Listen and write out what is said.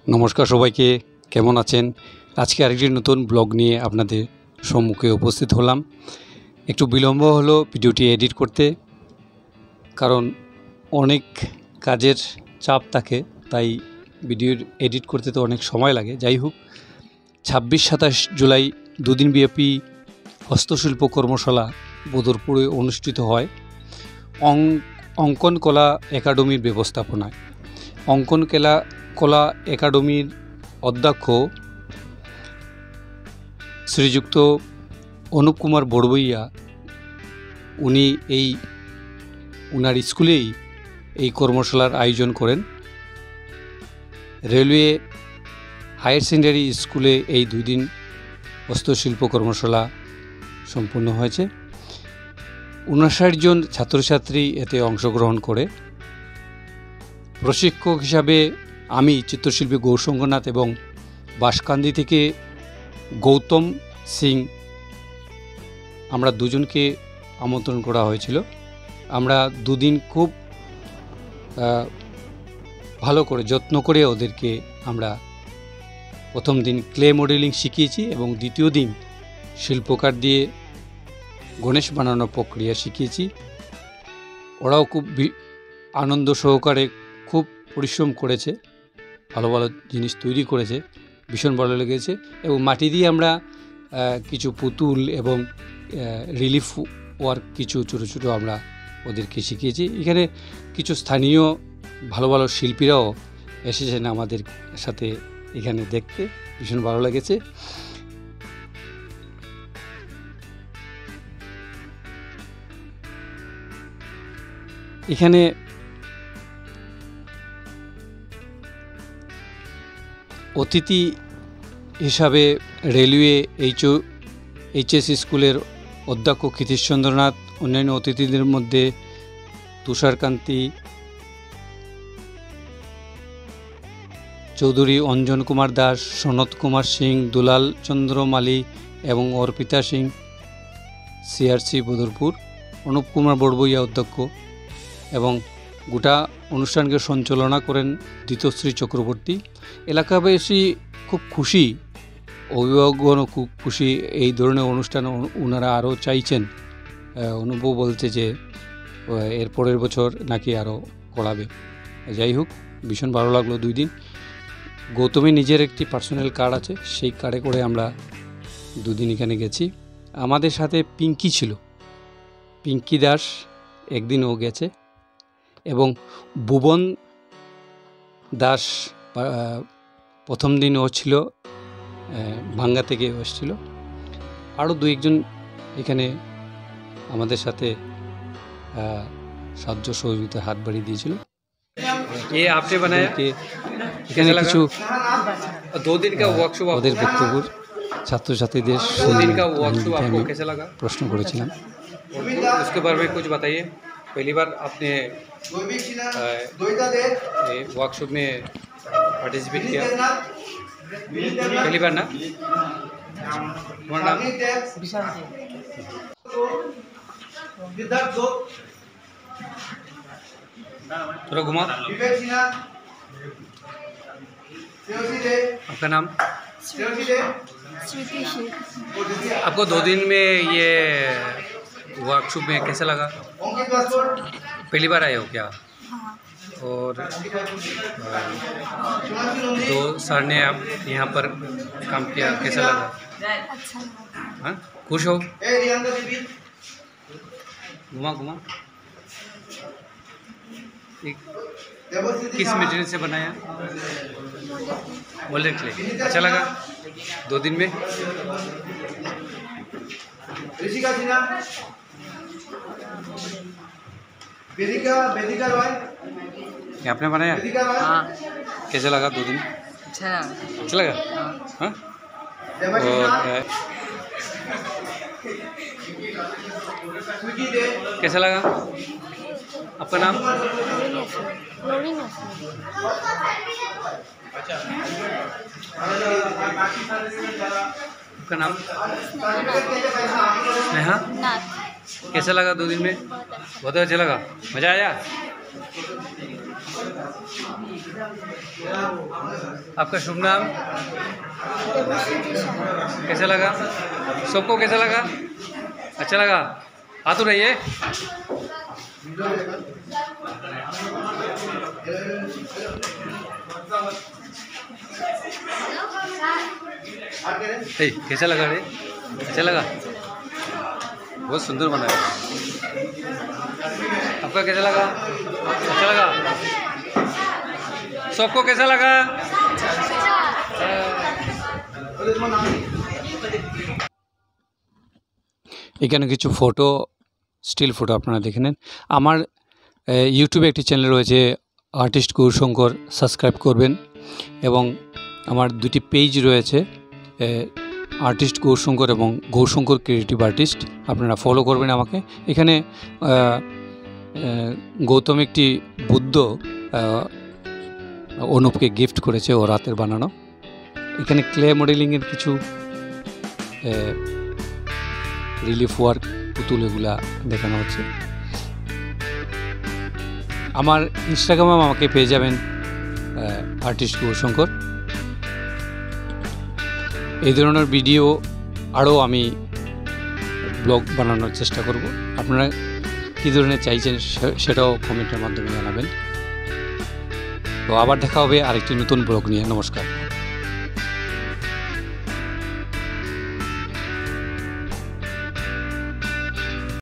নমস্কার সবাইকে, কেমন আছেন? আজকে আরেকটি নতুন ব্লগ নিয়ে আপনাদের সম্মুখে উপস্থিত হলাম। একটু বিলম্ব হলো ভিডিওটি এডিট করতে, কারণ অনেক কাজের চাপ থাকে, তাই ভিডিওর এডিট করতে তো অনেক সময় লাগে। যাই হোক, 26-27 জুলাই দুদিনব্যাপী হস্তশিল্প কর্মশালা বদরপুরে অনুষ্ঠিত হয় অঙ্কন কলা একাডেমির ব্যবস্থাপনায়। অঙ্কন কলা একাডেমির অধ্যক্ষ শ্রীযুক্ত অনুপ কুমার বড়বইয়া, উনি উনার স্কুলেই এই কর্মশালার আয়োজন করেন। রেলওয়ে হায়ার সেকেন্ডারি স্কুলে এই 2 দিন হস্তশিল্প কর্মশালা সম্পূর্ণ হয়েছে। 59 জন ছাত্রছাত্রী এতে অংশগ্রহণ করে। প্রশিক্ষক হিসাবে আমি চিত্রশিল্পী গৌরশঙ্করনাথ এবং বাঁশকান্দি থেকে গৌতম সিং, আমরা দুজনকে আমন্ত্রণ করা হয়েছিল। আমরা 2 দিন খুব ভালো করে যত্ন করে ওদেরকে আমরা প্রথম দিন ক্লে মডেলিং শিখিয়েছি এবং দ্বিতীয় দিন শিল্পকার দিয়ে গণেশ বানানোর প্রক্রিয়া শিখিয়েছি। ওরাও খুব আনন্দ সহকারে খুব পরিশ্রম করেছে, ভালো ভালো জিনিস তৈরি করেছে, ভীষণ ভালো লেগেছে। এবং মাটি দিয়ে আমরা কিছু পুতুল এবং রিলিফ ওয়ার্ক কিছু ছোটো ছোটো আমরা ওদেরকে শিখিয়েছি। এখানে কিছু স্থানীয় ভালো ভালো শিল্পীরাও এসেছেন আমাদের সাথে এখানে দেখতে, ভীষণ ভালো লেগেছে। এখানে অতিথি হিসাবে রেলওয়ে এইচএস স্কুলের অধ্যক্ষ ক্ষিতীশচন্দ্রনাথ, অন্যান্য অতিথিদের মধ্যে তুষারকান্তি চৌধুরী, অঞ্জন কুমার দাস, সনত কুমার সিং, দুলাল চন্দ্র মালি এবং অর্পিতা সিং, সিআরসি বদরপুর, অনুপ কুমার বড়বইয়া অধ্যক্ষ, এবং গোটা অনুষ্ঠানকে সঞ্চালনা করেন দিতশ্রী চক্রবর্তী। এলাকাবাসী খুব খুশি, অভিভাবকগণও খুব খুশি। এই ধরনের অনুষ্ঠান ওনারা আরও চাইছেন। অনুভব বলছে যে এর পরের বছর নাকি আরও করাবে। যাই হোক, ভীষণ ভালো লাগলো 2 দিন। গৌতমের নিজের একটি পার্সোনাল কার আছে, সেই কারে করে আমরা 2 দিন এখানে গেছি। আমাদের সাথে পিঙ্কি ছিল, পিঙ্কি দাস, একদিন ও গেছে, এবং ভুবন দাস প্রথম দিন ও ছিল, ভাঙ্গা থেকে এসেছিল। আরও 2-1 জন এখানে আমাদের সাথে সাহায্য সহযোগিতা হাত বাড়িয়ে দিয়েছিল। आपने बनाया এখানে কিছু 2 दिन का वर्कशॉप, ওদের বক্তব্য ছাত্রছাত্রীদের 2 दिन का वर्कशॉप आपको कैसा लगा? প্রশ্ন করেছিলাম। उसके बारे में कुछ बताइए। पहली बार आपने वर्कशॉप में पार्टिसिपेट किया, पहली बार ना? तुम्हारा नाम? थोड़ा घुमा। आपका नाम? आपको 2 दिन में ये वर्कशॉप में कैसा लगा? पहली बार आए हो क्या? और 2 सर ने आप यहाँ पर काम किया, कैसा लगा? हाँ, खुश हो? घुमा घुमा। किस मटेरियल से बनाया? Moulded clay. अच्छा लगा 2 दिन में? आपने बनाया? हाँ। कैसा लगा 2 दिन? अच्छा लगा? हाँ। और कैसा लगा? आपका नाम? आपका नाम? स्नेहा। कैसा लगा 2 दिन में? बहुत अच्छा लगा, मज़ा आया? आपका शुभ नाम? कैसा लगा सबको? कैसा लगा? अच्छा लगा? हाथ उठाइए। कैसा लगा रे? अच्छा लगा? बहुत सुंदर बनाया। आपका कैसा लगा? अच्छा लगा? सबको कैसा लगा? এখানে কিছু ফটো, স্টিল ফটো আপনারা দেখে নেন। আমার ইউটিউবে একটি চ্যানেল রয়েছে আর্টিস্ট গৌরশঙ্কর, সাবস্ক্রাইব করবেন। এবং আমার দুটি পেজ রয়েছে, আর্টিস্ট গৌরশঙ্কর এবং গৌরশঙ্কর ক্রিয়েটিভ আর্টিস্ট, আপনারা ফলো করবেন আমাকে। এখানে গৌতম একটি বুদ্ধ অনুপকে গিফট করেছে, ও রাতের বানানো। এখানে ক্লে মডেলিংয়ের কিছু রিলিফ ওয়ার্ক, পুতুল, এগুলা দেখানো হচ্ছে। আমার ইনস্টাগ্রামে আমাকে পেয়ে যাবেন আর্টিস্ট গৌরশঙ্কর। এই ধরনের ভিডিও আরও আমি ব্লগ বানানোর চেষ্টা করব। আপনারা কী ধরনের চাইছেন সেটাও কমেন্টের মাধ্যমে জানাবেন। তো আবার দেখা হবে আরেকটি নতুন ব্লগ নিয়ে। নমস্কার।